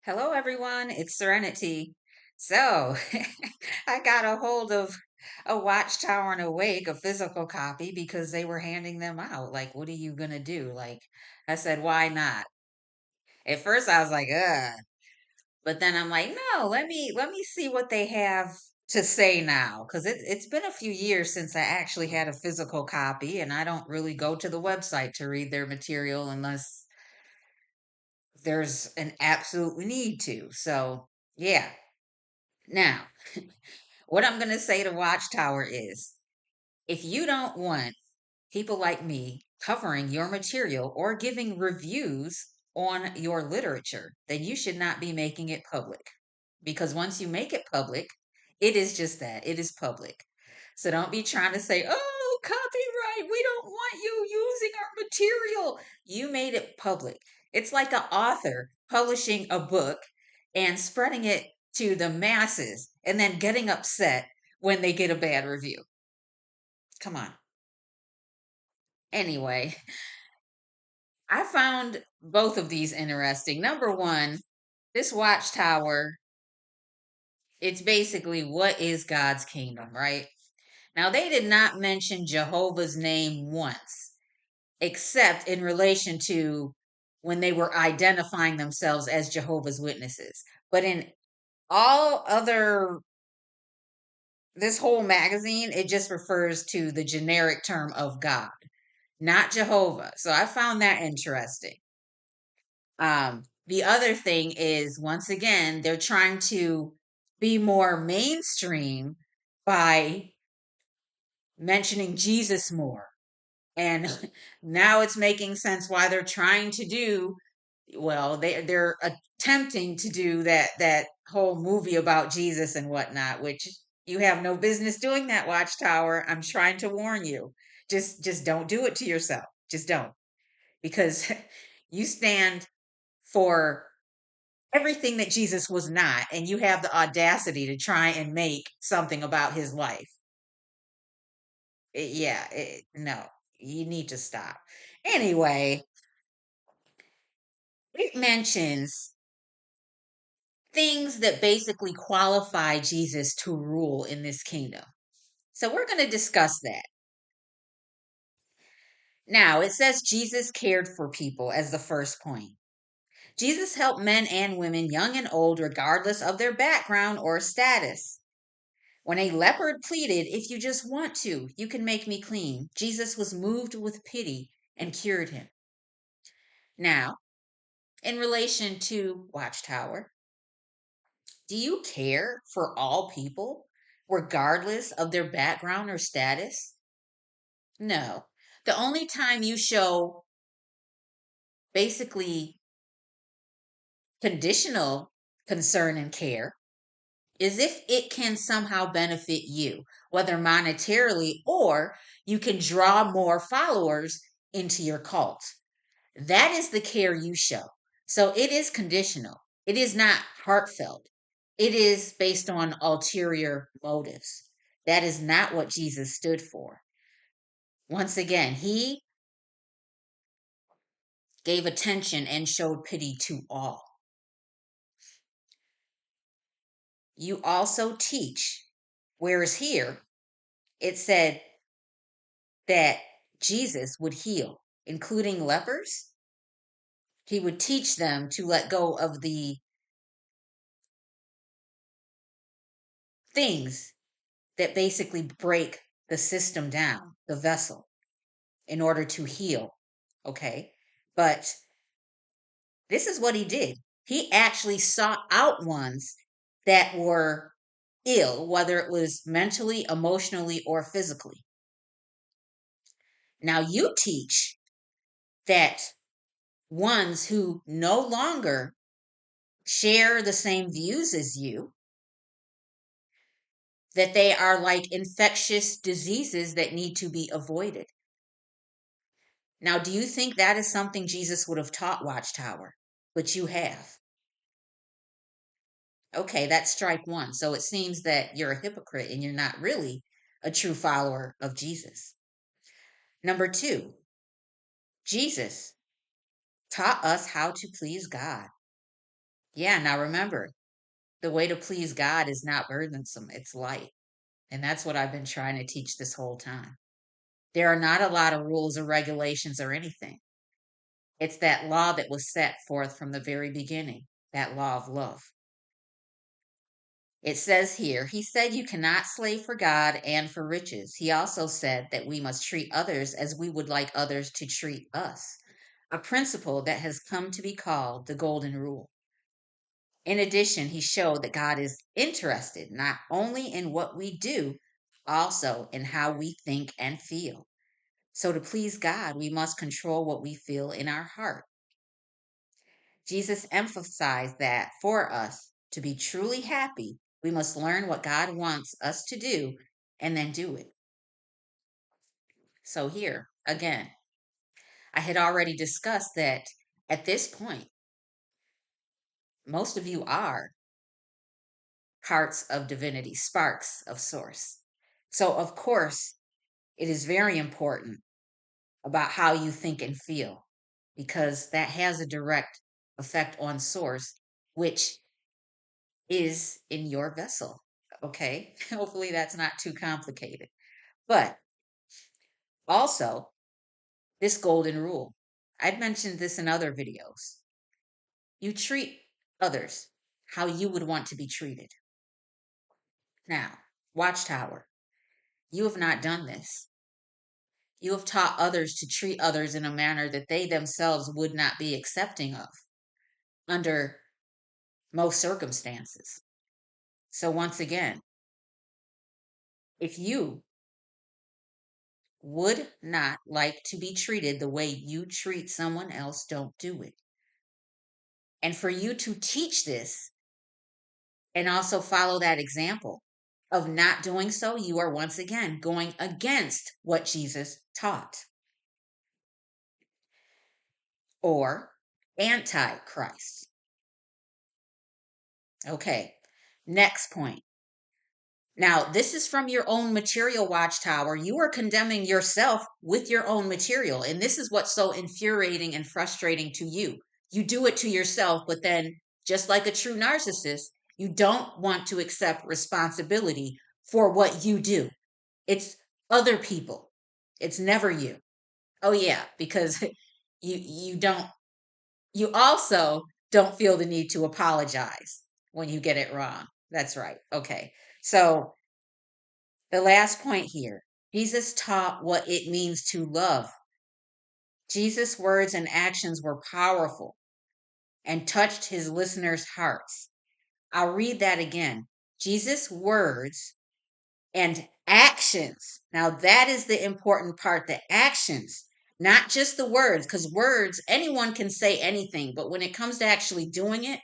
Hello, everyone. It's Serenity. So, I got a hold of a Watchtower No, a physical copy, because they were handing them out. Like, what are you gonna do? Like, I said, why not? At first, I was like, ugh, but then I'm like, no, let me see what they have to say now, because it's been a few years since I actually had a physical copy, and I don't really go to the website to read their material unless there's an absolute need to. So, yeah. Now, what I'm going to say to Watchtower is if you don't want people like me covering your material or giving reviews on your literature, then you should not be making it public. Because once you make it public, it is just that it is public. So don't be trying to say, oh, copyright, we don't want you using our material. You made it public. It's like an author publishing a book and spreading it to the masses and then getting upset when they get a bad review. Come on. Anyway, I found both of these interesting. Number one, this watchtower, it's basically what is God's kingdom, right? Now, they did not mention Jehovah's name once, except in relation to when they were identifying themselves as Jehovah's Witnesses. But in all other, this whole magazine, it just refers to the generic term of God, not Jehovah. So I found that interesting. The other thing is, once again, they're trying to be more mainstream by mentioning Jesus more. And now it's making sense why they're trying to do, well, they're attempting to do that whole movie about Jesus and whatnot, which you have no business doing that, Watchtower. I'm trying to warn you. Just don't do it to yourself. Just don't. Because you stand for everything that Jesus was not, and you have the audacity to try and make something about his life. Yeah, no, you need to stop. Anyway, it mentions things that basically qualify Jesus to rule in this kingdom. So we're going to discuss that. Now, it says Jesus cared for people as the first point. Jesus helped men and women, young and old, regardless of their background or status. When a leopard pleaded, if you just want to, you can make me clean, Jesus was moved with pity and cured him. Now, in relation to Watchtower, do you care for all people, regardless of their background or status? No. The only time you show basically conditional concern and care is if it can somehow benefit you, whether monetarily or you can draw more followers into your cult. That is the care you show. So it is conditional. It is not heartfelt. It is based on ulterior motives. That is not what Jesus stood for. Once again, he gave attention and showed pity to all. You also teach, whereas here it said that Jesus would heal, including lepers. He would teach them to let go of the things that basically break the system down, the vessel, in order to heal. Okay. But this is what he did. He actually sought out ones that were ill, whether it was mentally, emotionally, or physically. Now you teach that ones who no longer share the same views as you, that they are like infectious diseases that need to be avoided. Now, do you think that is something Jesus would have taught Watchtower? But you have. Okay, that's strike one. So it seems that you're a hypocrite and you're not really a true follower of Jesus. Number two, Jesus taught us how to please God. Yeah, now remember, the way to please God is not burdensome, it's light. And that's what I've been trying to teach this whole time. There are not a lot of rules or regulations or anything. It's that law that was set forth from the very beginning, that law of love. It says here, he said you cannot slave for God and for riches. He also said that we must treat others as we would like others to treat us, a principle that has come to be called the Golden Rule. In addition, he showed that God is interested not only in what we do, also in how we think and feel. So, to please God, we must control what we feel in our heart. Jesus emphasized that for us to be truly happy, we must learn what God wants us to do and then do it. So, here again, I had already discussed that at this point, most of you are parts of divinity, sparks of source. So, of course, it is very important about how you think and feel because that has a direct effect on source, which is in your vessel. Okay. Hopefully that's not too complicated. But also, this golden rule. I've mentioned this in other videos. You treat others how you would want to be treated. Now, Watchtower, you have not done this. You have taught others to treat others in a manner that they themselves would not be accepting of under most circumstances. So, once again, if you would not like to be treated the way you treat someone else, don't do it. And for you to teach this and also follow that example of not doing so, you are once again going against what Jesus taught or anti Christ. Okay, next point. Now, this is from your own material, Watchtower. You are condemning yourself with your own material. And this is what's so infuriating and frustrating to you. You do it to yourself, but then, just like a true narcissist, you don't want to accept responsibility for what you do. It's other people. It's never you. Oh yeah, because you don't you also don't feel the need to apologize when you get it wrong. That's right. Okay. So the last point here, Jesus taught what it means to love. Jesus' words and actions were powerful and touched his listeners' hearts. I'll read that again. Jesus' words and actions. Now, that is the important part, the actions, not just the words, because words, anyone can say anything, but when it comes to actually doing it,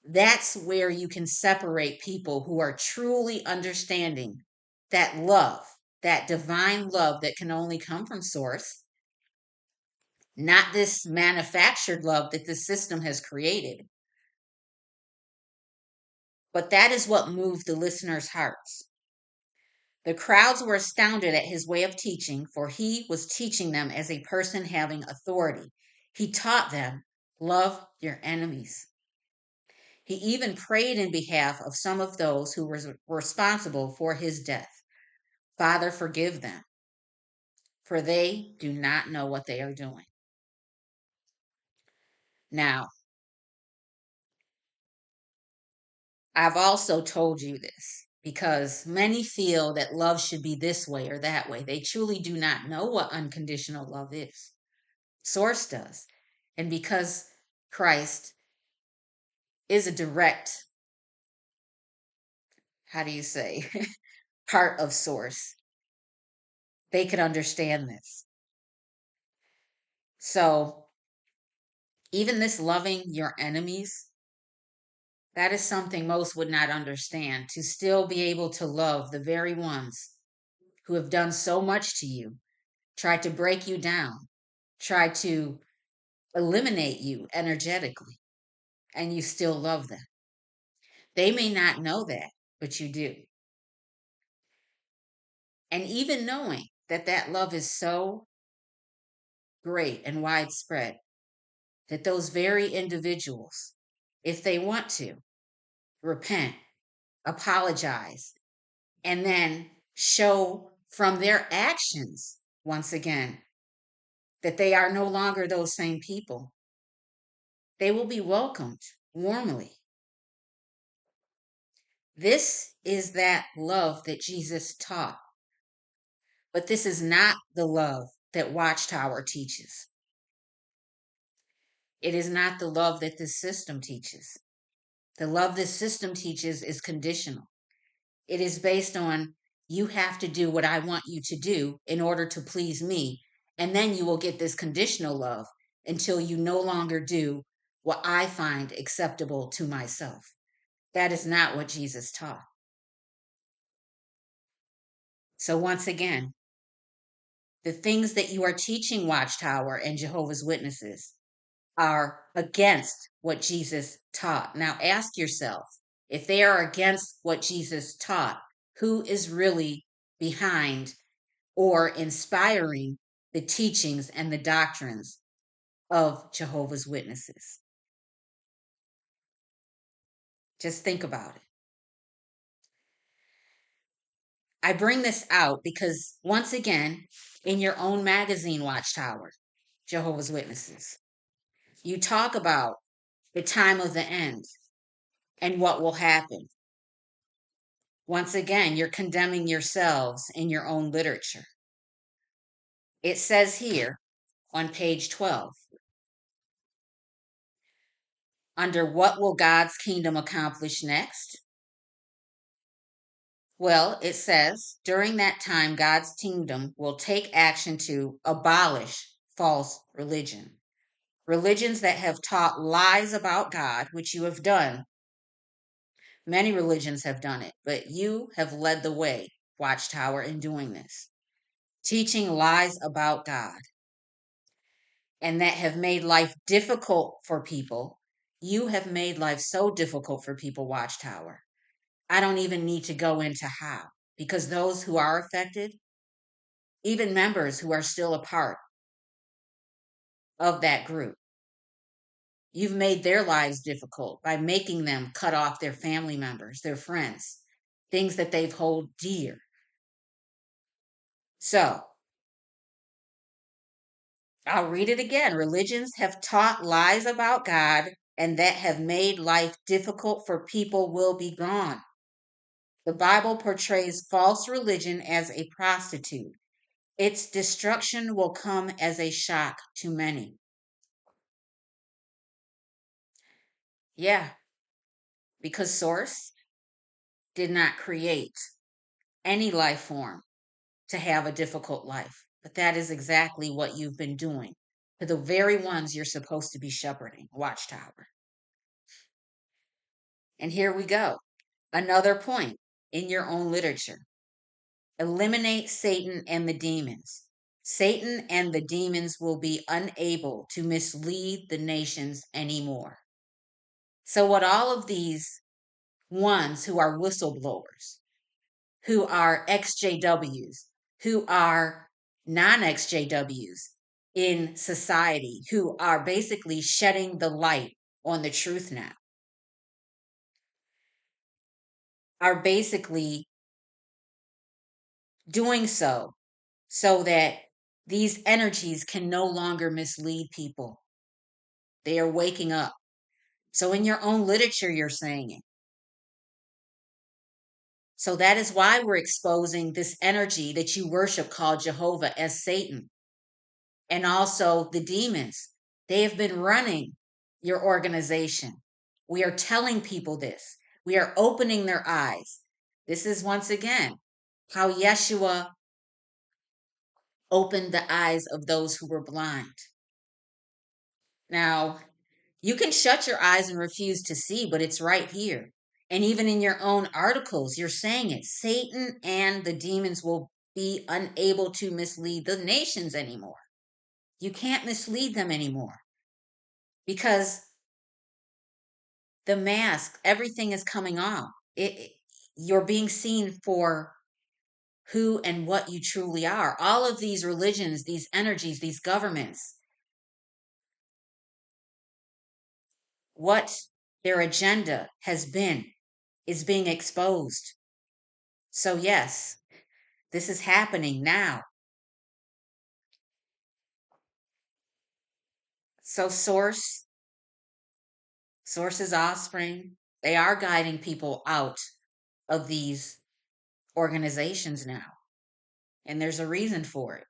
that's where you can separate people who are truly understanding that love, that divine love that can only come from source, not this manufactured love that the system has created. But that is what moved the listeners' hearts. The crowds were astounded at his way of teaching, for he was teaching them as a person having authority. He taught them, love your enemies. He even prayed in behalf of some of those who were responsible for his death. Father, forgive them, for they do not know what they are doing. Now, I've also told you this because many feel that love should be this way or that way. They truly do not know what unconditional love is. Source does. And because Christ is a direct, how do you say, part of source, they can understand this. So, even this loving your enemies, that is something most would not understand. To still be able to love the very ones who have done so much to you, tried to break you down, tried to eliminate you energetically, and you still love them. They may not know that, but you do. And even knowing that that love is so great and widespread, that those very individuals if they want to, repent, apologize, and then show from their actions, once again, that they are no longer those same people. They will be welcomed warmly. This is that love that Jesus taught. But this is not the love that Watchtower teaches. It is not the love that this system teaches. The love this system teaches is conditional. It is based on you have to do what I want you to do in order to please me, and then you will get this conditional love until you no longer do what I find acceptable to myself. That is not what Jesus taught. So, once again, the things that you are teaching Watchtower and Jehovah's Witnesses are against what Jesus taught. Now ask yourself, if they are against what Jesus taught, who is really behind or inspiring the teachings and the doctrines of Jehovah's Witnesses? Just think about it. I bring this out because, once again, in your own magazine, Watchtower, Jehovah's Witnesses, you talk about the time of the end and what will happen. Once again, you're condemning yourselves in your own literature. It says here on page 12, under what will God's kingdom accomplish next? Well, it says during that time, God's kingdom will take action to abolish false religion. Religions that have taught lies about God, which you have done. Many religions have done it, but you have led the way, Watchtower, in doing this. Teaching lies about God and that have made life difficult for people. You have made life so difficult for people, Watchtower. I don't even need to go into how, because those who are affected, even members who are still a part of that group, you've made their lives difficult by making them cut off their family members, their friends, things that they've hold dear. So, I'll read it again. Religions have taught lies about God and that have made life difficult for people will be gone. The Bible portrays false religion as a prostitute. Its destruction will come as a shock to many. Yeah, because Source did not create any life form to have a difficult life. But that is exactly what you've been doing to the very ones you're supposed to be shepherding, Watchtower. And here we go. Another point in your own literature. Eliminate Satan and the demons. Satan and the demons will be unable to mislead the nations anymore. So, what all of these ones who are whistleblowers, who are XJWs, who are non XJWs in society, who are basically shedding the light on the truth now, are basically doing so that these energies can no longer mislead people. They are waking up. So in your own literature, you're saying it. So that is why we're exposing this energy that you worship called Jehovah as Satan. And also the demons. They have been running your organization. We are telling people this. We are opening their eyes. This is once again how Yeshua opened the eyes of those who were blind. Now, you can shut your eyes and refuse to see, but it's right here. And even in your own articles, you're saying it. Satan and the demons will be unable to mislead the nations anymore. You can't mislead them anymore because the mask, everything is coming off. You're being seen for who and what you truly are. All of these religions, these energies, these governments, what Their agenda is being exposed. So, yes, this is happening now. So, Source's offspring, they are guiding people out of these organizations now. And there's a reason for it.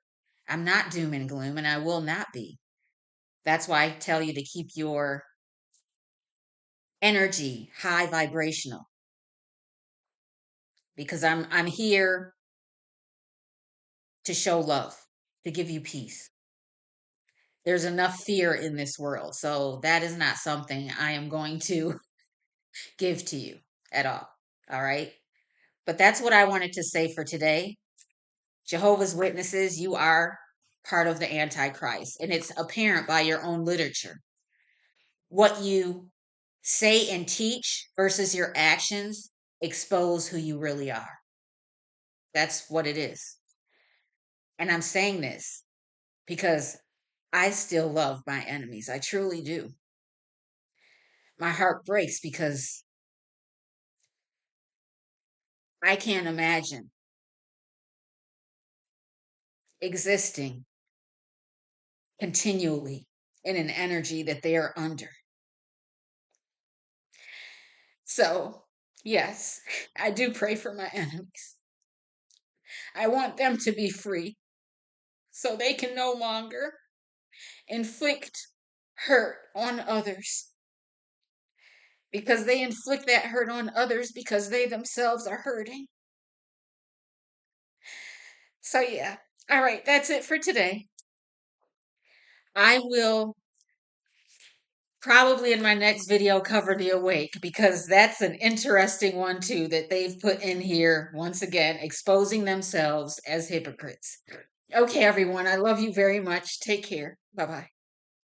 I'm not doom and gloom, and I will not be. That's why I tell you to keep your energy high vibrational, because I'm here to show love, to give you peace. There's enough fear in this world. So that is not something I am going to give to you at all. All right. But that's what I wanted to say for today. Jehovah's Witnesses, you are part of the Antichrist. And it's apparent by your own literature. What you say and teach versus your actions expose who you really are. That's what it is. And I'm saying this because I still love my enemies. I truly do. My heart breaks because I can't imagine existing continually in an energy that they are under. So, yes, I do pray for my enemies. I want them to be free so they can no longer inflict hurt on others, because they inflict that hurt on others because they themselves are hurting. So, yeah. All right, that's it for today. I will probably in my next video cover the awake, because that's an interesting one too that they've put in here once again, exposing themselves as hypocrites. Okay, everyone, I love you very much. Take care. Bye bye.